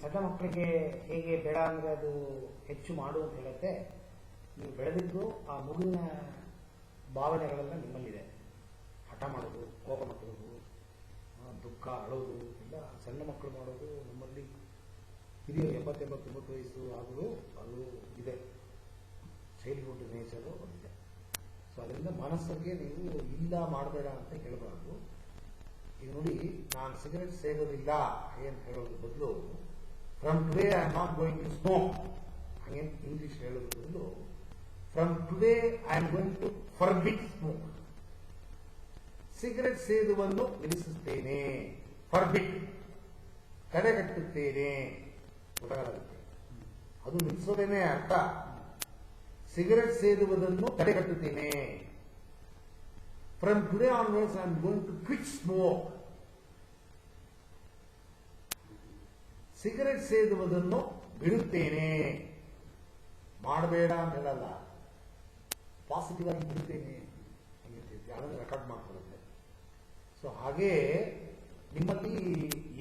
ಸಣ್ಣ ಮಕ್ಕಳಿಗೆ ಹೇಗೆ ಬೇಡ ಅಂದರೆ ಅದು ಹೆಚ್ಚು ಮಾಡು ಅಂತ ಹೇಳುತ್ತೆ. ನೀವು ಬೆಳೆದಿದ್ದು ಆ ಮಗುವಿನ ಭಾವನೆಗಳೆಲ್ಲ ನಿಮ್ಮಲ್ಲಿದೆ. ಹಠ ಮಾಡೋದು, ಕೋಪ ಮಾಡೋದು, ದುಃಖ ಅಳೋದು ಎಲ್ಲ ಸಣ್ಣ ಮಕ್ಕಳು ಮಾಡೋದು. ನಮ್ಮಲ್ಲಿ ಹಿರಿಯರು 80-90 ವಯಸ್ಸು ಆದರೂ ಅದು ಇದೆ. ಚೈಲ್ಡ್ಹುಡ್ ನೇಚರು ಇದೆ. ಸೊ ಅದರಿಂದ ಮನಸ್ಸಿಗೆ ನೀವು ಇಲ್ಲ ಮಾಡಬೇಡ ಅಂತ ಹೇಳಬಾರ್ದು. ಈಗ ನೋಡಿ, ನಾನು ಸಿಗರೆಟ್ ಸೇರೋದಿಲ್ಲ ಅಂತ ಹೇಳೋದ್ರ ಬದಲು from today I am not going to smoke ಹಾಗೆ ಇಂಗ್ಲಿಷ್ ಹೇಳೋದ್ರ ಬದಲು from today I am going to forbid smoke. Cigarette ಸೇದುವನ್ನು ನಿಲ್ಲಿಸುತ್ತೇನೆ, ಫರ್ಬಿಟ್ ತಡೆಗಟ್ಟುತ್ತೇನೆ. ಗೊತ್ತಾಗುತ್ತೆ, ಅದು ನಿಲ್ಲಿಸೋದೇನೆ ಅರ್ಥ. ಸಿಗರೆಟ್ ಸೇದುವುದನ್ನು ತಡೆಗಟ್ಟುತ್ತೇನೆ. From today onwards I am going to quit smoke. Cigarette ಸೇದುವುದನ್ನು ಬಿಡುತ್ತೇನೆ, ಮಾಡಬೇಡ ಅಂತ ಹೇಳಲ್ಲ, ಪಾಸಿಟಿವ್ ಆಗಿ ಬಿಡುತ್ತೇನೆ ಅದನ್ನು ರೆಕಾರ್ಡ್ ಮಾಡ್ಕೊಳ್ಳುತ್ತೆ. ಸೊ ಹಾಗೇ ನಿಮ್ಮಲ್ಲಿ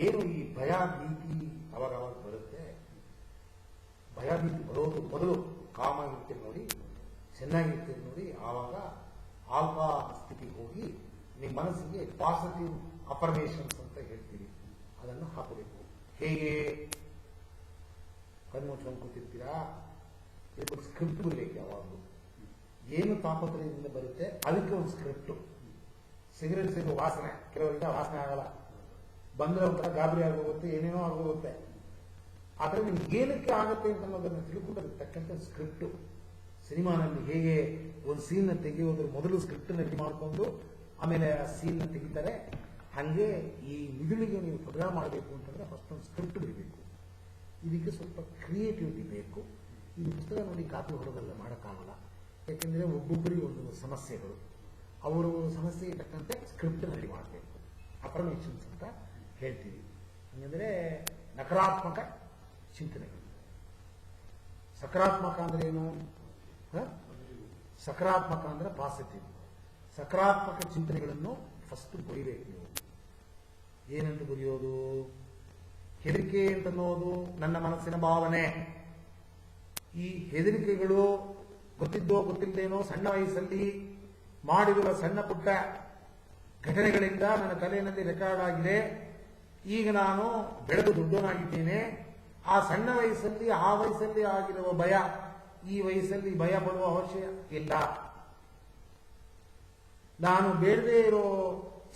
ಏನು ಈ ಭಯ ಭೀತಿ ಅವಾಗ ಬರುತ್ತೆ. ಭಯ ಭೀತಿ ಬರೋದು ಮೊದಲು ಕಾಮ ಇರ್ತೀರಿ ನೋಡಿ, ಚೆನ್ನಾಗಿರ್ತೀರಿ ನೋಡಿ, ಆವಾಗ ಆಲ್ಫಾ ಸ್ಥಿತಿಗೆ ಹೋಗಿ ನಿಮ್ಮ ಮನಸ್ಸಿಗೆ ಪಾಸಿಟಿವ್ ಅಫರ್ಮೇಷನ್ಸ್ ಅಂತ ಹೇಳ್ತೀರಿ, ಅದನ್ನು ಹಾಕಬೇಕು. ಹೇಗೆ? ಕಣ್ಮುಚ್ಕೊಂಡು ಕೂತಿರ್ತೀರಾ, ಇದಕ್ಕೊಂದು ಸ್ಕ್ರಿಪ್ಟ್ ಬರಬೇಕು. ಯಾವಾಗಲೂ ಏನು ತಾಪತ್ರಯದಿಂದ ಬರುತ್ತೆ ಅದಕ್ಕೆ ಒಂದು ಸ್ಕ್ರಿಪ್ಟು. ಸಿಗರೆಟ್ ಸೇರೋ ವಾಸನೆ ಕೆಲವರಿಗೆ ವಾಸನೆ ಆಗಲ್ಲ, ಬಂದ್ರೆ ಒಂಥರ ಗಾಬರಿ ಆಗೋಗುತ್ತೆ, ಏನೇನೋ ಆಗೋಗುತ್ತೆ. ಆದರೆ ನಿಮ್ಗೆ ಏನಕ್ಕೆ ಆಗುತ್ತೆ ಅಂತ ಅನ್ನೋದನ್ನು ತಿಳ್ಕೊಂಡು ಅದಕ್ಕೆ ತಕ್ಕಂತೆ ಸ್ಕ್ರಿಪ್ಟು. ಸಿನಿಮಾನಲ್ಲಿ ಹೇಗೆ ಒಂದು ಸೀನ್ ತೆಗೆಯೋದ್ರ ಮೊದಲು ಸ್ಕ್ರಿಪ್ಟ್ ರೆಡಿ ಮಾಡಿಕೊಂಡು ಆಮೇಲೆ ಆ ಸೀನ್ ತೆಗಿತಾರೆ, ಹಾಗೆ ಈ ಮಿದುಳಿಗೆ ನೀವು ಪ್ರೋಗ್ರಾಮ್ ಮಾಡಬೇಕು ಅಂತಂದ್ರೆ ಫಸ್ಟ್ ಒಂದು ಸ್ಕ್ರಿಪ್ಟ್ ಬರೀಬೇಕು. ಇದಕ್ಕೆ ಸ್ವಲ್ಪ ಕ್ರಿಯೇಟಿವಿಟಿ ಬೇಕು. ಈ ಪುಸ್ತಕ ನೋಡಿ ಕಾಪಿ ಹೊರಗೆಲ್ಲ ಮಾಡೋಕ್ಕಾಗಲ್ಲ. ಯಾಕೆಂದರೆ ಒಬ್ಬೊಬ್ಬರಿಗೆ ಒಂದೊಂದು ಸಮಸ್ಯೆಗಳು, ಅವರು ಸಮಸ್ಯೆಗೆ ತಕ್ಕಂತೆ ಸ್ಕ್ರಿಪ್ಟ್ ರೆಡಿ ಮಾಡಬೇಕು. ಅಫರ್ಮೇಷನ್ಸ್ ಅಂತ ಹೇಳ್ತೀವಿ. ಹಾಗಂದ್ರೆ ನಕಾರಾತ್ಮಕ ಚಿಂತನೆಗಳು. ಸಕಾರಾತ್ಮಕ ಅಂದ್ರೆ ಏನು? ಸಕಾರಾತ್ಮಕ ಅಂದ್ರೆ ಪಾಸಿಟಿವ್. ಸಕಾರಾತ್ಮಕ ಚಿಂತನೆಗಳನ್ನು ಫಸ್ಟ್ ಬರೀಬೇಕು ನೀವು. ಏನಂತ ಬರೆಯೋದು? ಹೆದರಿಕೆ ಅಂತನ್ನೋದು ನನ್ನ ಮನಸ್ಸಿನ ಭಾವನೆ. ಈ ಹೆದರಿಕೆಗಳು ಗೊತ್ತಿದ್ದೋ ಗೊತ್ತಿಲ್ಲದೇನೋ ಸಣ್ಣ ವಯಸ್ಸಲ್ಲಿ ಮಾಡಿರುವ ಸಣ್ಣ ಪುಟ್ಟ ಘಟನೆಗಳಿಂದ ನನ್ನ ತಲೆಯಲ್ಲಿ ರೆಕಾರ್ಡ್ ಆಗಿದೆ. ಈಗ ನಾನು ಬೆಳೆದು ದೊಡ್ಡವನಾಗಿದ್ದೇನೆ. ಆ ಸಣ್ಣ ವಯಸ್ಸಲ್ಲಿ ಆ ವಯಸ್ಸಲ್ಲಿ ಆಗಿರುವ ಭಯ ಈ ವಯಸ್ಸಲ್ಲಿ ಭಯ ಪಡುವ ಅವಶ್ಯ ಇಲ್ಲ. ನಾನು ಬೇಡದೇ ಇರೋ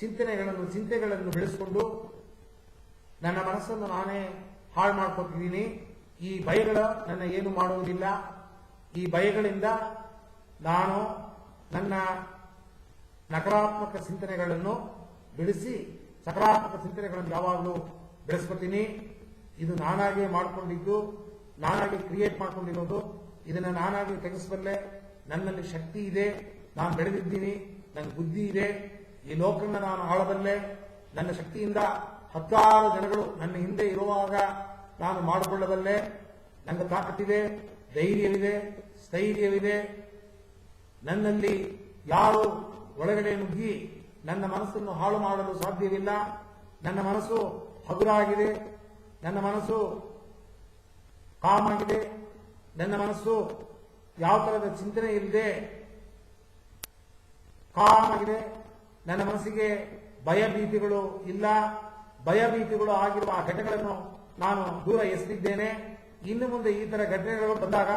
ಚಿಂತೆಗಳನ್ನು ಬೆಳೆಸಿಕೊಂಡು ನನ್ನ ಮನಸ್ಸನ್ನು ನಾನೇ ಹಾಳು ಮಾಡ್ಕೊತಿದ್ದೀನಿ. ಈ ಭಯಗಳು ನನ್ನ ಏನು ಮಾಡುವುದಿಲ್ಲ. ಈ ಭಯಗಳಿಂದ ನಾನು ನನ್ನ ನಕಾರಾತ್ಮಕ ಚಿಂತನೆಗಳನ್ನು ಬೆಳೆಸಿ ಸಕಾರಾತ್ಮಕ ಚಿಂತನೆಗಳನ್ನು ಯಾವಾಗಲೂ ಬೆಳೆಸ್ಕೊತೀನಿ. ಇದು ನಾನಾಗೆ ಮಾಡಿಕೊಂಡಿದ್ದು, ನಾನಾಗಿ ಕ್ರಿಯೇಟ್ ಮಾಡ್ಕೊಂಡಿರೋದು. ಇದನ್ನು ನಾನಾಗಿ ತೆಗೆಸಬಲ್ಲೆ. ನನ್ನಲ್ಲಿ ಶಕ್ತಿ ಇದೆ, ನಾನು ಬೆಳೆದಿದ್ದೀನಿ, ನನ್ನ ಬುದ್ಧಿ ಇದೆ, ಈ ಲೋಕವನ್ನು ನಾನು ಆಳಬಲ್ಲೆ. ನನ್ನ ಶಕ್ತಿಯಿಂದ 10 ಜನಗಳು ನನ್ನ ಹಿಂದೆ ಇರುವಾಗ ನಾನು ಮಾಡಿಕೊಳ್ಳಬಲ್ಲೆ. ನನ್ನ ತಾಕತ್ತಿದೆ, ಧೈರ್ಯವಿದೆ, ಸ್ಥೈರ್ಯವಿದೆ. ನನ್ನಲ್ಲಿ ಯಾರು ಒಳಗಡೆ ನುಗ್ಗಿ ನನ್ನ ಮನಸ್ಸನ್ನು ಹಾಳು ಮಾಡಲು ಸಾಧ್ಯವಿಲ್ಲ. ನನ್ನ ಮನಸ್ಸು ಹಗುರಾಗಿದೆ, ನನ್ನ ಮನಸ್ಸು ಕಾಮ್ ಆಗಿದೆ, ನನ್ನ ಮನಸ್ಸು ಯಾವ ತರಹದ ಚಿಂತನೆ ಇಲ್ಲದೆ ಕಾಮ್ ಆಗಿದೆ. ನನ್ನ ಮನಸ್ಸಿಗೆ ಭಯಭೀತಿಗಳು ಇಲ್ಲ. ಭಯಭೀತಿಗಳು ಆಗಿರುವ ಆ ಘಟನೆಗಳನ್ನು ನಾನು ದೂರ ಎಸೆದಿದ್ದೇನೆ. ಇನ್ನು ಮುಂದೆ ಈ ತರ ಘಟನೆಗಳು ಬಂದಾಗ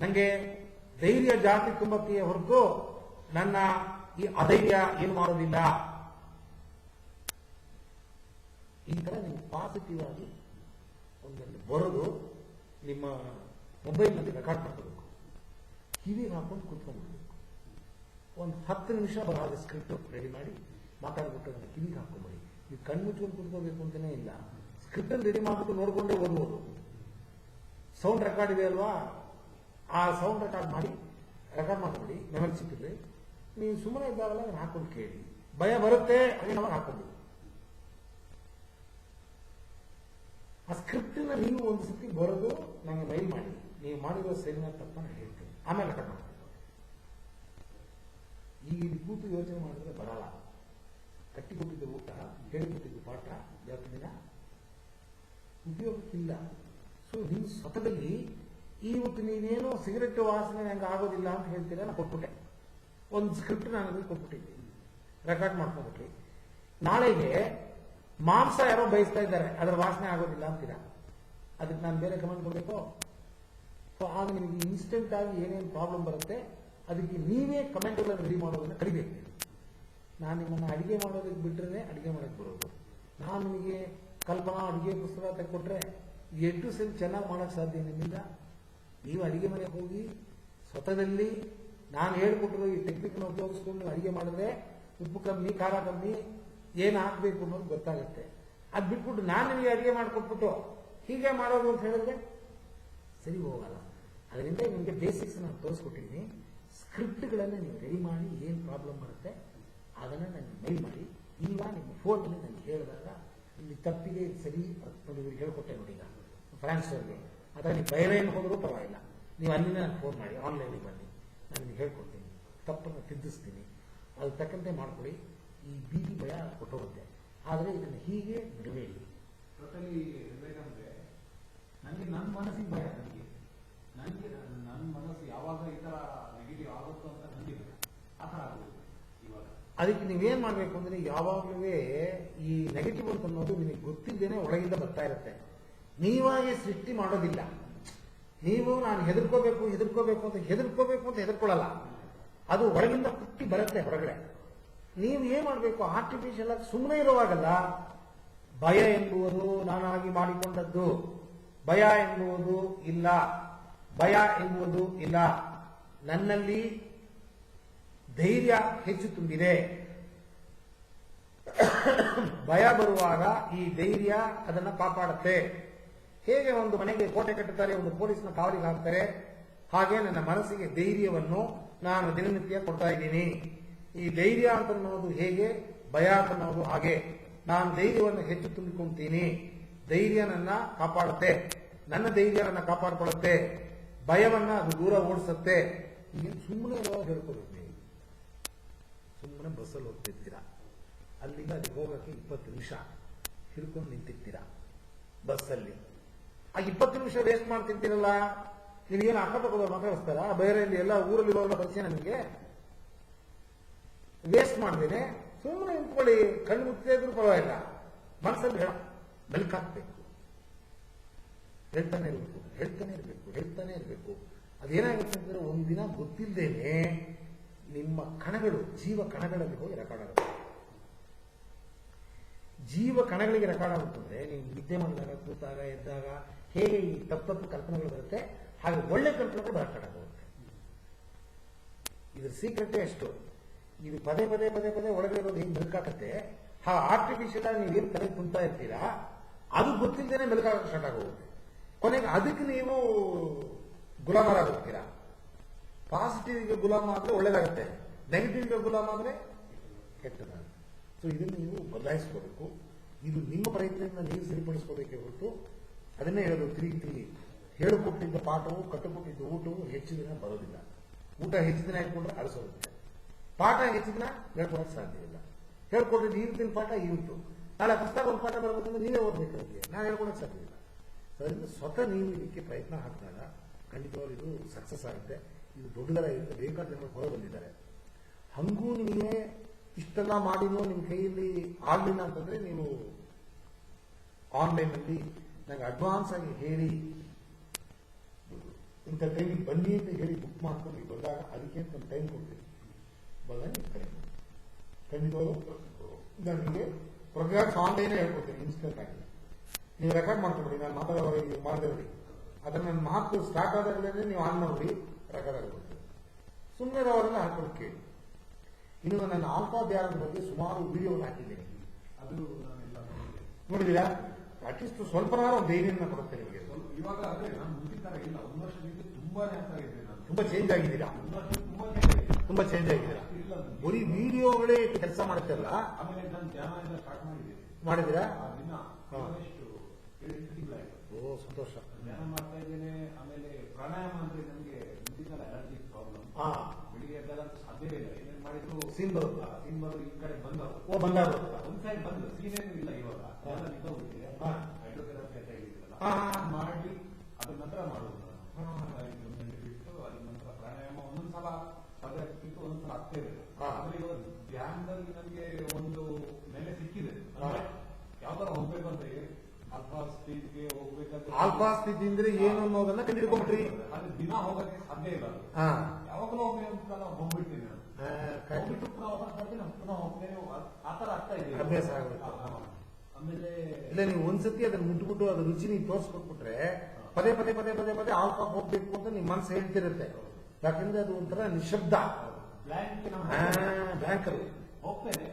ನನಗೆ ಧೈರ್ಯ ಜಾತಿ ತುಂಬಕ್ಕೆ ಹೊರತು ನನ್ನ ಈ ಅಧೈರ್ಯ ಏನು ಮಾಡೋದಿಲ್ಲ. ಈ ತರ ನೀವು ಪಾಸಿಟಿವ್ ಆಗಿ ಒಂದನ್ನು ಬರೆದು ನಿಮ್ಮ ಮೊಬೈಲ್ನಲ್ಲಿ ರೆಕಾರ್ಡ್ ಮಾಡಬೇಕು. ಕಿವಿಗೆ ಹಾಕೊಂಡು ಕೂತ್ಕೊಂಡ್ಬಿಡ್ಬೇಕು. ಒಂದು 10 ನಿಮಿಷ ಬರೋದ ಸ್ಕ್ರಿಪ್ಟ್ ರೆಡಿ ಮಾಡಿ ಮಾತಾಡ್ಬಿಟ್ಟು ಅದನ್ನು ಕಿವಿಗೆ ಹಾಕೊಂಡ್ಬಿಡಿ. ನೀವು ಕಣ್ಣು ಮುಚ್ಕೊಂಡು ಕೂತ್ಕೋಬೇಕು ಅಂತಾನೆ ಇಲ್ಲ. ಸ್ಕ್ರಿಪ್ಟ್ ರೆಡಿ ಮಾಡ್ಬಿಟ್ಟು ನೋಡ್ಕೊಂಡೇ ಓದ್ಬೋದು. ಸೌಂಡ್ ರೆಕಾರ್ಡ್ ಇದೆ ಅಲ್ವಾ, ಆ ಸೌಂಡ್ ರೆಕಾರ್ಡ್ ಮಾಡ್ಬಿಡಿ. ಮೆಮೊರಿ ಸಿಕ್ಕಿದ್ರೆ ನೀವು ಸುಮ್ಮನೆ ಇದ್ದಾಗಲ್ಲ ಅದನ್ನು ಹಾಕೊಂಡು ಕೇಳಿ. ಭಯ ಬರುತ್ತೆ ಅದನ್ನ ಅವಾಗ ಹಾಕೊಂಡು ಆ ಸ್ಕ್ರಿಪ್ಟಿನ ನೀವು ಒಂದು ಸತಿ ಬರೋದು ನನಗೆ ಮೈಲ್ ಮಾಡಿ. ನೀವು ಮಾಡಿರೋ ಸರಿನ ತಪ್ಪ ನಾನು ಹೇಳ್ತೀನಿ, ಆಮೇಲೆ ರೆಕಾರ್ಡ್ ಮಾಡ್ತೀನಿ. ಈಗ ಇಲ್ಲಿ ಕೂತು ಯೋಚನೆ ಮಾಡಿದ್ರೆ ಬರಲ್ಲ. ಕಟ್ಟಿಕೊಟ್ಟಿದ್ದ ಊಟ, ಹೇಳಿಕೊಟ್ಟಿದ್ದ ಪಾಠ, ಇವತ್ತು ದಿನ ಉಪಯೋಗಕ್ಕಿಲ್ಲ. ಸೊ ನಿಮ್ಮ ಸ್ವತಃದಲ್ಲಿ ಇವತ್ತು ನೀವೇನೋ ಸಿಗರೆಟ್ ವಾಸನೆ ನಂಗೆ ಆಗೋದಿಲ್ಲ ಅಂತ ಹೇಳ್ತೀರಾ, ನಾನು ಕೊಟ್ಬಿಟ್ಟೆ ಒಂದು ಸ್ಕ್ರಿಪ್ಟ್ ನಾನು ಕೊಟ್ಬಿಟ್ಟಿದ್ದೀನಿ, ರೆಕಾರ್ಡ್ ಮಾಡ್ಕೊಂಡ್ಬಿಟ್ರಿ. ನಾಳೆಗೆ ಮಾಂಸ ಯಾರೋ ಬಯಸ್ತಾ ಇದ್ದಾರೆ, ಅದರ ವಾಸನೆ ಆಗೋದಿಲ್ಲ ಅಂತೀರಾ, ಅದಕ್ಕೆ ನಾನು ಬೇರೆ ಕಮೆಂಟ್ ಕೊಡಬೇಕು? ಸೊ ಆಗ ನಿಮಗೆ ಇನ್ಸ್ಟೆಂಟ್ ಆಗಿ ಏನೇನು ಪ್ರಾಬ್ಲಮ್ ಬರುತ್ತೆ ಅದಕ್ಕೆ ನೀವೇ ಕಮೆಂಟ್ಗಳನ್ನು ರೆಡಿ ಮಾಡೋದನ್ನ ಕಲಿಬೇಕು. ನಾನು ನಿಮ್ಮನ್ನು ಅಡಿಗೆ ಮಾಡೋದಕ್ಕೆ ಬಿಟ್ಟರೆ ಅಡಿಗೆ ಮಾಡೋಕ್ಕೆ ಬರೋದು. ನಾನು ನಿಮಗೆ ಕಲ್ಪನಾ ಅಡಿಗೆ ಪುಸ್ತಕ ತೆಗೆದುಕೊಟ್ರೆ ಎಷ್ಟು ಸರಿ ಚೆನ್ನಾಗಿ ಮಾಡೋಕ್ಕೆ ಸಾಧ್ಯ ನಿಮ್ಮಿಂದ? ನೀವು ಅಡಿಗೆ ಮನೆಗೆ ಹೋಗಿ ಸ್ವತಃದಲ್ಲಿ ನಾನು ಹೇಳ್ಕೊಟ್ಟಿರೋ ಈ ಟೆಕ್ನಿಕ್ನ ಉಪಯೋಗಿಸ್ಕೊಂಡು ಅಡಿಗೆ ಮಾಡಿದ್ರೆ ಉಪ್ಪು ಕಮ್ಮಿ, ಖಾರ ಕಮ್ಮಿ, ಏನು ಹಾಕಬೇಕು ಅನ್ನೋದು ಗೊತ್ತಾಗುತ್ತೆ. ಅದು ಬಿಟ್ಬಿಟ್ಟು ನಾನು ನಿಮಗೆ ಅಡಿಗೆ ಮಾಡಿಕೊಟ್ಬಿಟ್ಟು ಹೀಗೆ ಮಾಡೋದು ಅಂತ ಹೇಳಿದ್ರೆ ಸರಿ ಹೋಗಲ್ಲ. ಅದರಿಂದ ನಿಮಗೆ ಬೇಸಿಕ್ಸ್ ನಾನು ತೋರಿಸ್ಕೊಟ್ಟಿದ್ದೀನಿ. ಸ್ಕ್ರಿಪ್ಟ್ಗಳನ್ನು ನೀವು ರೆಡಿ ಮಾಡಿ ಏನು ಪ್ರಾಬ್ಲಮ್ ಬರುತ್ತೆ ಅದನ್ನು ನನಗೆ ಮೇಲ್ ಮಾಡಿ, ಇಲ್ಲ ನಿಮ್ಮ ಫೋನಲ್ಲಿ ನನಗೆ ಹೇಳಿದಾಗ ಇಲ್ಲಿ ತಪ್ಪಿಗೆ ಇದು ಸರಿ ನೋಡಿ ಇವ್ರಿಗೆ ಹೇಳ್ಕೊಟ್ಟೆ ನೋಡಿ, ಈಗ ಫ್ರಾನ್ಸ್ನಲ್ಲಿ ಅಥವಾ ನೀವು ಬೇರೆ ಏನು ಹೋದರೂ ಪರವಾಗಿಲ್ಲ, ನೀವು ಅಲ್ಲಿಂದ ನಾನು ಫೋನ್ ಮಾಡಿ ಆನ್ಲೈನಿಗೆ ಬನ್ನಿ, ನಾನು ನಿಮಗೆ ಹೇಳ್ಕೊಡ್ತೀನಿ, ತಪ್ಪನ್ನು ತಿದ್ದಿಸ್ತೀನಿ, ಅದು ತಕ್ಕಂತೆ ಮಾಡ್ಕೊಳ್ಳಿ. ಈ ಬೀದಿ ಭಯ ಕೊಟ್ಟೋಗುತ್ತೆ. ಆದರೆ ಇದನ್ನು ಹೀಗೆ ಬಿಡಬೇಡಿ. ಟೋಟಲಿ ಇರಬೇಕಂದ್ರೆ ನನಗೆ ನನ್ನ ಮನಸ್ಸಿಗೆ ಭಯ, ನನಗೆ ನನ್ನ ಮನಸ್ಸು ಯಾವಾಗ ಈ ಥರ ನೆಗೆಟಿವ್ ಆಗುತ್ತೋ ಅಂತ ನನಗೆ ಆ ಥರ ಆಗೋದು. ಇವಾಗ ಅದಕ್ಕೆ ನೀವೇನ್ ಮಾಡ್ಬೇಕು ಅಂದ್ರೆ ಯಾವಾಗಲೂ ಈ ನೆಗೆಟಿವ್ ಅಂತ ಅನ್ನೋದು ನಿಮಗೆ ಗೊತ್ತಿದ್ದೇನೆ ಒಳಗಿಂದ ಬರ್ತಾ ಇರುತ್ತೆ. ನೀವಾಗಿ ಸೃಷ್ಟಿ ಮಾಡೋದಿಲ್ಲ. ನೀವು ನಾನು ಹೆದರ್ಕೋಬೇಕು ಅಂತ ಹೆದರ್ಕೊಳ್ಳಲ್ಲ, ಅದು ಒಳಗಿಂದ ಹುಟ್ಟಿ ಬರುತ್ತೆ ಹೊರಗಡೆ. ನೀವು ಏನ್ ಮಾಡ್ಬೇಕು, ಆರ್ಟಿಫಿಷಿಯಲ್ ಆಗಿ ಸುಮ್ಮನೆ ಇರುವಾಗಲ್ಲ ಭಯ ಎಂಬುವುದು ನಾನಾಗಿ ಮಾಡಿಕೊಂಡದ್ದು, ಭಯ ಎಂಬುವುದು ಇಲ್ಲ, ಭಯ ಎಂಬುದು ಇಲ್ಲ, ನನ್ನಲ್ಲಿ ಧೈರ್ಯ ಹೆಚ್ಚು ತುಂಬಿದೆ. ಭಯ ಬರುವಾಗ ಈ ಧೈರ್ಯ ಅದನ್ನ ಕಾಪಾಡುತ್ತೆ. ಹೇಗೆ ಒಂದು ಮನೆಗೆ ಕೋಟೆ ಕಟ್ಟುತ್ತಾರೆ, ಒಂದು ಪೊಲೀಸ್ನ ಕಾವಲಿಗೆ ಹಾಕ್ತಾರೆ, ಹಾಗೆ ನನ್ನ ಮನಸ್ಸಿಗೆ ಧೈರ್ಯವನ್ನು ನಾನು ದಿನನಿತ್ಯ ಕೊಡ್ತಾ ಇದ್ದೀನಿ. ಈ ಧೈರ್ಯ ಅಂತ ಅನ್ನೋದು ಹೇಗೆ, ಭಯ ಅಂತ ಅನ್ನೋದು ಹಾಗೆ. ನಾನು ಧೈರ್ಯವನ್ನು ಹೆಚ್ಚು ತುಂಬಿಕೊಂತೀನಿ. ಧೈರ್ಯ ನನ್ನ ಕಾಪಾಡುತ್ತೆ, ನನ್ನ ಧೈರ್ಯ ನನ್ನ ಕಾಪಾಡಿಕೊಳ್ಳುತ್ತೆ, ಭಯವನ್ನ ಅದು ದೂರ ಓಡಿಸುತ್ತೆ. ಈಗ ಸುಮ್ಮನೆ ಹೇಳ್ಕೊಬೇಕು. ಸುಮ್ಮನೆ ಬಸ್ಸಲ್ಲಿ ಹೋಗ್ತಿರ್ತೀರಾ, ಅಲ್ಲಿಂದ ಅದಕ್ಕೆ ಹೋಗಕ್ಕೆ 20 ನಿಮಿಷ ಹಿಡ್ಕೊಂಡು ನಿಂತಿರ್ತೀರಾ ಬಸ್ಸಲ್ಲಿ. ಆ 20 ನಿಮಿಷ ವೇಸ್ಟ್ ಮಾಡ್ತಿರ್ತೀರಲ್ಲ, ನೀವೇನು ಅಕ್ಕಪಕ್ಕದವ್ರು ಮಾತಾಡಿಸ್ತಾರ? ಬೇರೆ ಎಲ್ಲ ಊರಲ್ಲಿ ಇರೋಲ್ಲ ಪರಿಚಯ ನಿಮಗೆ? ವೇಸ್ಟ್ ಮಾಡ್ದೇನೆ ಸುಮ್ಮನೆ ನಿಂತ್ಕೊಳ್ಳಿ, ಕಣ್ಣು ಮುಚ್ಚದೇ ಇದ್ರೂ ಪರವಾಗಿಲ್ಲ, ಮನಸ್ಸಲ್ಲಿ ಬೆಳಕಾಕ್ಬೇಕು, ಹೇಳ್ತಾನೆ ಇರಬೇಕು. ಅದೇನಾಗುತ್ತೆ ಅಂತಂದ್ರೆ ಒಂದಿನ ಗೊತ್ತಿಲ್ಲದೇನೆ ನಿಮ್ಮ ಕಣಗಳು, ಜೀವ ಕಣಗಳಲ್ಲಿ ಹೋಗಿ ರೆಕಾರ್ಡ್ ಆಗುತ್ತೆ. ಜೀವ ಕಣಗಳಿಗೆ ರೆಕಾರ್ಡ್ ಆಗುತ್ತಂದ್ರೆ ನೀವು ನಿದ್ದೆ ಮಾಡಿದಾಗ, ಕೂತಾಗ, ಎದ್ದಾಗ ಹೇಗೆ ಈ ತಪ್ಪು ಕಲ್ಪನೆಗಳು ಬರುತ್ತೆ, ಹಾಗೆ ಒಳ್ಳೆ ಕಲ್ಪನೆಗಳು ರೆಕಾರ್ಡ್ ಆಗುತ್ತೆ. ಇದ್ರ ಸೀಕ್ರೆಟೇ ಅಷ್ಟು. ಇದು ಪದೇ ಒಳಗಡೆ ಇರೋದು ಹಿಂಗೆ ಮೆಲ್ಕಾಕತ್ತೆ. ಆರ್ಟಿಫಿಷಿಯಲ್ ಆಗಿ ನೀವೇನು ತಲೆ ತುಂಬ್ತಾ ಇರ್ತೀರಾ, ಅದು ಗೊತ್ತಿಲ್ಲದೇನೆ ಮೆಲ್ಕಾಗಕ್ಕೆ ಸ್ಟಾರ್ಟ್ ಆಗೋಗುತ್ತೆ. ಕೊನೆಗೆ ಅದಕ್ಕೆ ನೀವು ಗುಲಾಮರಾಗೋಗ್ತೀರಾ. ಪಾಸಿಟಿವ್ಗೆ ಗುಲಾಮ ಆದ್ರೆ ಒಳ್ಳೇದಾಗುತ್ತೆ, ನೆಗೆಟಿವ್ಗೆ ಗುಲಾಮ ಆದ್ರೆ ಕೆಟ್ಟದಾಗುತ್ತೆ. ಸೊ ಇದನ್ನು ನೀವು ಬದಲಾಯಿಸ್ಕೋಬೇಕು. ಇದು ನಿಮ್ಮ ಪ್ರಯತ್ನದಿಂದ ನೀವು ಸರಿಪಡಿಸ್ಕೋಬೇಕೇ ಹೊರತು ಅದನ್ನೇ ಹೇಳೋದು ತಿರುಗಿ ಹೇಳಿಕೊಟ್ಟಿದ್ದ ಪಾಠವು, ಕಟ್ಟುಕೊಟ್ಟಿದ್ದ ಊಟವು ಹೆಚ್ಚು ದಿನ ಬರೋದಿಲ್ಲ. ಊಟ ಹೆಚ್ಚು ದಿನ ಇಟ್ಕೊಂಡ್ರೆ ಅಳಿಸೋಗುತ್ತೆ, ಪಾಠ ಹೆಚ್ಚು ದಿನ ಹೇಳ್ಕೊಳಕ್ಕೆ ಸಾಧ್ಯವಿಲ್ಲ. ಹೇಳ್ಕೊಟ್ಟಿದ್ದು ಇವತ್ತಿನ ಪಾಠ ಇವತ್ತು, ನಾಳೆ ಪುಸ್ತಕ ಒಂದು ಪಾಠ ಬರಬೇಕಂದ್ರೆ ನೀವೇ ಓದಬೇಕಾಗುತ್ತೆ, ನಾನು ಹೇಳ್ಕೊಳಕ್ಕೆ ಸಾಧ್ಯವಿಲ್ಲ. ಅದರಿಂದ ಸ್ವತಃ ನೀವು ಇದಕ್ಕೆ ಪ್ರಯತ್ನ ಹಾಕಿದಾಗ ಖಂಡಿತವಾಗಿ ಇದು ಸಕ್ಸಸ್ ಆಗುತ್ತೆ. ಇದು ದೊಡ್ಡದರ ಇರುತ್ತೆ, ಬೇಕಾದ ಜನರು ಹೊರ ಬಂದಿದ್ದಾರೆ. ಹಂಗೂ ನಿಮಗೆ ಇಷ್ಟೆಲ್ಲ ಮಾಡಿನೂ ನಿಮ್ಮ ಕೈಯಲ್ಲಿ ಆಗಲಿಲ್ಲ ಅಂತಂದ್ರೆ ನೀವು ಆನ್ಲೈನಲ್ಲಿ ನನಗೆ ಅಡ್ವಾನ್ಸ್ ಆಗಿ ಹೇಳಿ ಇಂಥ ಟೈಮಿಗೆ ಬನ್ನಿ ಅಂತ ಹೇಳಿ ಬುಕ್ ಮಾಡ್ಕೊಂಡು ನೀವು ಬಂದಾಗ ಅದಕ್ಕೆ ಅಂತ ಒಂದು ಟೈಮ್ ಕೊಡ್ತೀನಿ, ಬಂದಾಗ ನೀವು ಕರೆ ಮಾಡಿ. ಖಂಡಿತವಾಗೂ ನಾನು ನಿಮಗೆ ಪ್ರೋಗ್ರಾಮ್ಸ್ ಆನ್ಲೈನೇ ಹೇಳ್ಕೊಡ್ತೀನಿ ಇನ್ಸ್ಟೆಂಟ್ ಆಗಿ. ನೀವು ರೆಕಾರ್ಡ್ ಮಾಡ್ಕೊಬಿಡಿ, ನಾನು ಮಾತಾಡೋವಾಗ ಮಾಡಿದೆ ಅದನ್ನ ನನ್ನ ಮಾತು ಸ್ಟಾರ್ಟ್ ಆದಾಗಲೇ ನೀವು ಆನ್ ಮಾಡಿ ರೆಕಾರ್ಡ್ ಆಗಿಬಿಡ್ತೀವಿ. ಸುಮ್ಮನೆ ಅವರೆಲ್ಲ ಹಾಕೊಂಡು ಕೇಳಿ. ಇನ್ನು ನನ್ನ ಆಲ್ಫಾ ಧ್ಯಾನದ ಬಗ್ಗೆ ಸುಮಾರು ವಿಡಿಯೋ ಹಾಕಿದ್ದೀನಿ, ಅದು ನೋಡಿದ್ದೀರಾ? ಅಟ್ಲೀಸ್ಟ್ ಸ್ವಲ್ಪನಾರು ಒಂದು ಧೈರ್ಯನ ಕೊಡುತ್ತೆ ನಿಮಗೆ. ಇವಾಗ ಅದೇ ನಾನು ಮುಂಚಿನ ತರ ಇಲ್ಲ, ಒಂದು ವರ್ಷದಿಂದ ತುಂಬಾನೇ ಆಗ್ತಾ ಇದೆ. ತುಂಬಾ ಚೇಂಜ್ ಆಗಿದ್ದೀರಾ, ತುಂಬಾ ಚೇಂಜ್ ಆಗಿದ್ದೀರಾ. ಬರೀ ವಿಡಿಯೋಗಳೇ ಕೆಲಸ ಮಾಡುತ್ತಲ್ಲ. ಆಮೇಲೆ ನಾನು ಧ್ಯಾನ ಸ್ಟಾರ್ಟ್ ಮಾಡಿದ್ದೀರಾ? ಓ ಸಂತೋಷ. ಧ್ಯಾನ ಮಾಡ್ತಾ ಇದ್ದೇನೆ. ಆಮೇಲೆ ಪ್ರಾಣಾಯಾಮ ಅಂದ್ರೆ ನನಗೆ ಮುಂದಿನ ಅಲರ್ಜಿ ಪ್ರಾಬ್ಲಮ್. ಬೆಳಿಗ್ಗೆ ಎದ್ದಾಗ ಸಾಧ್ಯವೇ ಇಲ್ಲ. ಏನೇನು ಮಾಡಿದ್ರು ಸೀನ್ ಬರುತ್ತೆ, ಈ ಕಡೆ ಬಂದವರು ಬಂದಾಗ ಒಂದ್ ಸೈಡ್ ಬಂದು ಸೀನೇನು ಇಲ್ಲ. ಇವಾಗ ನಿಂತೋಗ್ಬಿಟ್ಟಿದೆ, ಹೈಡ್ರೋಥೆರಪಿ ಅಂತ ಹೇಳಿದ್ರು. ಮಾಡಿ ಅದ್ರ ನಂತರ ಮಾಡುವುದು ಬಿಟ್ಟು ಅದ್ರ ನಂತರ ಪ್ರಾಣಾಯಾಮ ಒಂದೊಂದ್ಸಲ ಪದಕ್ಕಿಂತ ಒಂದೊಂದ್ಸಲ ಆಗ್ತೇವೆ. ಆದ್ರೆ ಇವಾಗ ಧ್ಯಾನದಲ್ಲಿ ನನಗೆ ಒಂದು ನೆಲೆ ಸಿಕ್ಕಿದೆ. ಯಾವ್ದಾರ ಹೋಗ್ಬೇಕು ಅಂತ ಆಲ್ಫಾ ಸ್ಟೇಜ್ಗೆ ಹೋಗ್ಬೇಕಂತ. ಆಲ್ಫಾ ಸ್ಥಿತಿ ಅಂದ್ರೆ ಏನು ಅನ್ನೋದನ್ನ ಕಂಡಿಡ್ಕೊಂಡ್ಬಿಟ್ರಿ. ಅದು ದಿನ ಹೋಗಕ್ಕೆ ಸಾಧ್ಯ ಇಲ್ಲ. ಯಾವಾಗಲೂ ಹೋಗ್ಬೇಕಂತ ಹೋಗ್ಬಿಡ್ತೀನಿ ನಾನು. ಹೋಗ್ಬಿಟ್ಟು ಪುನಃ ವಾಪಸ್ ಬರ್ತೀನಿ, ಪುನಃ ಹೋಗ್ತೇನೆ. ಆತರ ಆಗ್ತಾ ಇದೆ, ಅಭ್ಯಾಸ ಆಗುತ್ತೆ. ಆಮೇಲೆ ಇಲ್ಲ ನೀವು ಒಂದ್ಸತಿ ಅದನ್ನ ಮುಟ್ಬಿಟ್ಟು ಅದ್ರ ರುಚಿ ನೀವು ತೋರಿಸ್ಕೊಟ್ಬಿಟ್ರೆ ಪದೇ ಪದೇ ಪದೇ ಪದೇ ಪದೇ ಆಲ್ಫಾ ಹೋಗ್ಬೇಕು ಅಂತ ನಿಮ್ ಮನಸ್ಸು ಹೇಳ್ತಿರುತ್ತೆ. ಯಾಕಂದ್ರೆ ಅದು ಒಂಥರ ನಿಶಬ್ದ ಬ್ಯಾಂಕ್ ಹೋಗ್ತೇನೆ.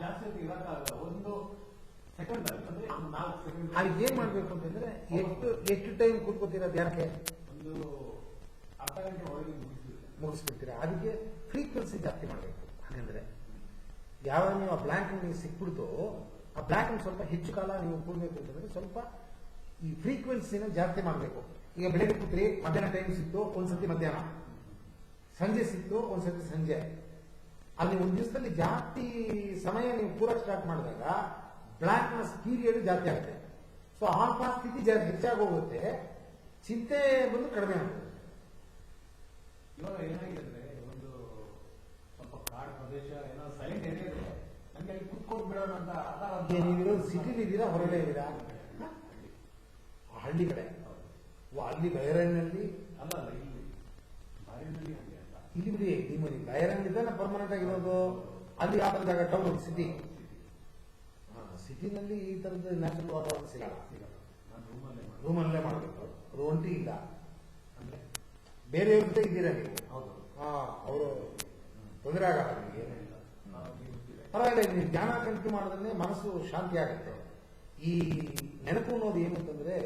ಜಾಸ್ತಿ ಹೊತ್ತು ಇರಕ್ಕಾಗಲ್ಲ. ಒಂದು ಸೆಕೆಂಡ್ ಅಂದ್ರೆ 4 ಸೆಕೆಂಡ್. ಅದಕ್ಕೆ ಏನ್ ಮಾಡ್ಬೇಕು ಅಂತಂದ್ರೆ ಎಷ್ಟು ಟೈಮ್ ಕೂತ್ಕೋತೀರಾ ಧ್ಯಾನಕ್ಕೆ? ಒಂದು ಅರ್ಧ ಗಂಟೆ ಒಳಗೆ ಮುಗಿಸ್ಬಿಡ್ತೀರಾ. ಅದಕ್ಕೆ ಫ್ರೀಕ್ವೆನ್ಸಿ ಜಾಸ್ತಿ ಮಾಡಬೇಕು. ಹಾಗಂದ್ರೆ ಯಾವಾಗ ನೀವು ಆ ಬ್ಲ್ಯಾಂಕ್ ನೀವು ಸಿಕ್ಬಿಡ್ತು, ಆ ಬ್ಲ್ಯಾಂಕ್ ಸ್ವಲ್ಪ ಹೆಚ್ಚು ಕಾಲ ನೀವು ಕೂಡಬೇಕು ಅಂತಂದ್ರೆ ಸ್ವಲ್ಪ ಈ ಫ್ರೀಕ್ವೆನ್ಸಿನ ಜಾಸ್ತಿ ಮಾಡಬೇಕು. ಈಗ ಬೆಳಗ್ಗೆ ಕೂತ್ರಿ, ಮಧ್ಯಾಹ್ನ ಟೈಮ್ ಸಿಕ್ತು, ಒಂದ್ಸತಿ ಮಧ್ಯಾಹ್ನ, ಸಂಜೆ ಸಿಕ್ತು, ಒಂದ್ಸತಿ ಸಂಜೆ. ಅಲ್ಲಿ ಒಂದು ದಿವಸದಲ್ಲಿ ಜಾಸ್ತಿ ಸಮಯ ನೀವು ಕೂರಕ್ಕೆ ಸ್ಟಾರ್ಟ್ ಮಾಡಿದಾಗ ಬ್ಲ್ಯಾಂಕ್ ನ ಪೀರಿಯಡ್ ಜಾಸ್ತಿ ಆಗುತ್ತೆ. ಸೊ ಆಲ್ಫಾ ಸ್ಥಿತಿ ಹೆಚ್ಚಾಗಿ ಹೋಗುತ್ತೆ, ಚಿಂತೆ ಬಂದು ಕಡಿಮೆ ಆಗುತ್ತೆ. ಇವಾಗ ಏನಾಗಿದೆ ಅಂದ್ರೆ ಒಂದು ಸ್ವಲ್ಪ ಕಾಡು ಪ್ರದೇಶ ಏನೋ ಸೈಲೆಂಟ್ ಏರಿಯಾ ಇದೆ, ನಮ್ಗೆ ಅಲ್ಲಿ ಕುತ್ಕೊಂಡು ಬಿಡೋಣ ಅಂತ. ನೀವಿರೋದು ಸಿಟಿಲಿ ಇದ್ದೀರಾ, ಹೊರಗಡೆ ಇದ್ದೀರಾ? ಹಳ್ಳಿ ಕಡೆ. ಅಲ್ಲಿ ಬೈರನಲ್ಲಿ ಅಲ್ಲ ಅಲ್ಲ, ಇಲ್ಲಿ ಬಾರಿನಲ್ಲಿ ಹಂಗೆ ಅಲ್ಲ. ಇಲ್ಲಿ ಬಿಡಿ, ನಿಮ್ಮ ಬೈರನ್ನಿಂದ ಪರ್ಮನೆಂಟ್ ಆಗಿರೋದು. ಅಲ್ಲಿ ಯಾವ ಜಾಗ? Town, city. ಸಿಟಿನಲ್ಲಿ ಈ ತರದ ನ್ಯಾಚುರಲ್ ವಾತಾವರಣ ಸಿಗಲ್ಲ. ರೂಮಲ್ಲೇ ಮಾಡಬೇಕು. ಅದು ಒಂಟಿ ಇಲ್ಲ ಅಂದ್ರೆ ಬೇರೆಯವ್ರ ಜೊತೆ ಇದ್ದೀರಾ ನೀವು. ಅವರು ತೊಂದರೆ ಆಗಲ್ಲ ನಿಮಗೆ. ಪರವಾಗಿಲ್ಲ, ನೀವು ಧ್ಯಾನ ಕಂಟಿನ್ಯೂ ಮಾಡೋದನ್ನೇ ಮನಸ್ಸು ಶಾಂತಿ ಆಗುತ್ತೆ. ಈ ನೆನಪು ಅನ್ನೋದು ಏನು ಅಂತಂದ್ರೆ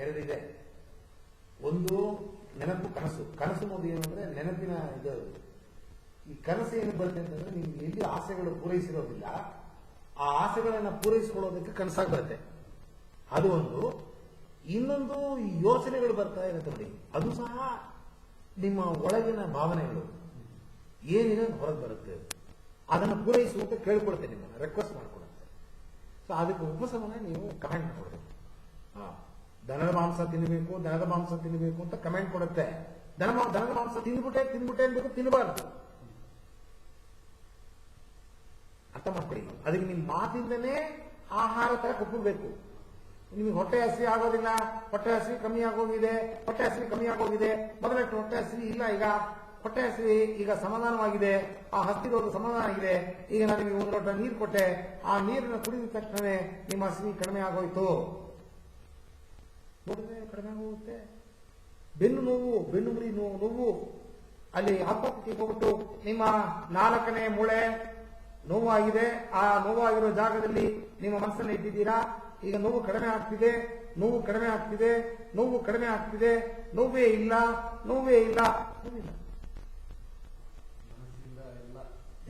ಎರಡಿದೆ. ಒಂದು ನೆನಪು, ಕನಸು. ಕನಸು ಅನ್ನೋದು ಏನು ಅಂದ್ರೆ ನೆನಪಿನ ಇದು. ಈ ಕನಸು ಏನು ಬರುತ್ತೆ ಅಂತಂದ್ರೆ ನಿಮ್ಗೆ ಎಲ್ಲಿ ಆಸೆಗಳು ಪೂರೈಸಿರೋದಿಲ್ಲ, ಆ ಆಸೆಗಳನ್ನ ಪೂರೈಸಿಕೊಳ್ಳೋದಕ್ಕೆ ಕನಸಾಗಿ ಬರುತ್ತೆ. ಅದು ಒಂದು. ಇನ್ನೊಂದು ಈ ಯೋಚನೆಗಳು ಬರ್ತಾ ಇರುತ್ತೆ ನೋಡಿ, ಅದು ಸಹ ನಿಮ್ಮ ಒಳಗಿನ ಭಾವನೆಗಳು ಏನಿದೆ ಹೊರಗೆ ಬರುತ್ತೆ. ಅದನ್ನು ಪೂರೈಸುವಂತೆ ಕೇಳ್ಕೊಳ್ತೆ, ನಿಮ್ಮನ್ನ ರಿಕ್ವೆಸ್ಟ್ ಮಾಡ್ಕೊಡುತ್ತೆ. ಸೊ ಅದಕ್ಕೆ ಉಪಶಮನ ನೀವು ಕಮೆಂಟ್ ಕೊಡಬೇಕು. ದನದ ಮಾಂಸ ತಿನ್ನಬೇಕು, ದನದ ಮಾಂಸ ತಿನ್ನಬೇಕು ಅಂತ ಕಮೆಂಟ್ ಕೊಡುತ್ತೆ. ದನದ ಮಾಂಸ ತಿಂದ್ಬಿಟ್ಟೆ ಅನ್ಬೇಕು, ತಿನ್ನಬಾರ್ದು. ಅರ್ಥ ಮಾಡ್ಕೊಳ್ಳಿ. ಅದಕ್ಕೆ ನಿಮ್ಮ ಮಾತಿಂದನೇ ಆಹಾರ ತರ ಕೊಪ್ಪಬೇಕು. ನಿಮಗೆ ಹೊಟ್ಟೆ ಹಸಿ ಆಗೋದಿಲ್ಲ, ಹೊಟ್ಟೆ ಹಸಿ ಕಮ್ಮಿ ಆಗೋಗಿದೆ, ಮೊದಲಷ್ಟು ಹೊಟ್ಟೆ ಹಸಿ ಇಲ್ಲ, ಈಗ ಹೊಟ್ಟೆ ಹಸಿ ಈಗ ಸಮಾಧಾನವಾಗಿದೆ, ಆ ಹಸಿರೋದು ಸಮಾಧಾನ ಆಗಿದೆ. ಈಗ ನಾನು ನಿಮಗೆ ಒಂದು ಲೋಟ ನೀರು ಕೊಟ್ಟೆ, ಆ ನೀರನ್ನು ಕುಡಿದ ತಕ್ಷಣ ನಿಮ್ಮ ಹಸಿ ಕಡಿಮೆ ಆಗೋಯ್ತು. ನೋಡಿದ್ರೆ ಕಡಿಮೆ ಆಗೋಗುತ್ತೆ. ಬೆನ್ನು ಮುರಿ ನೋವು ಅಲ್ಲಿ ಆಸ್ಪತ್ರೆಗೆ ಹೋಗ್ಬಿಟ್ಟು ನಿಮ್ಮ 4ನೇ ಮೂಳೆ ನೋವಾಗಿದೆ, ಆ ನೋವಾಗಿರೋ ಜಾಗದಲ್ಲಿ ನಿಮ್ಮ ಮನಸ್ಸನ್ನು ಇಟ್ಟಿದ್ದೀರಾ. ಈಗ ನೋವು ಕಡಿಮೆ ಆಗ್ತಿದೆ, ನೋವೇ ಇಲ್ಲ.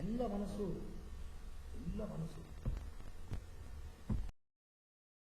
ಎಲ್ಲ ಮನಸ್ಸು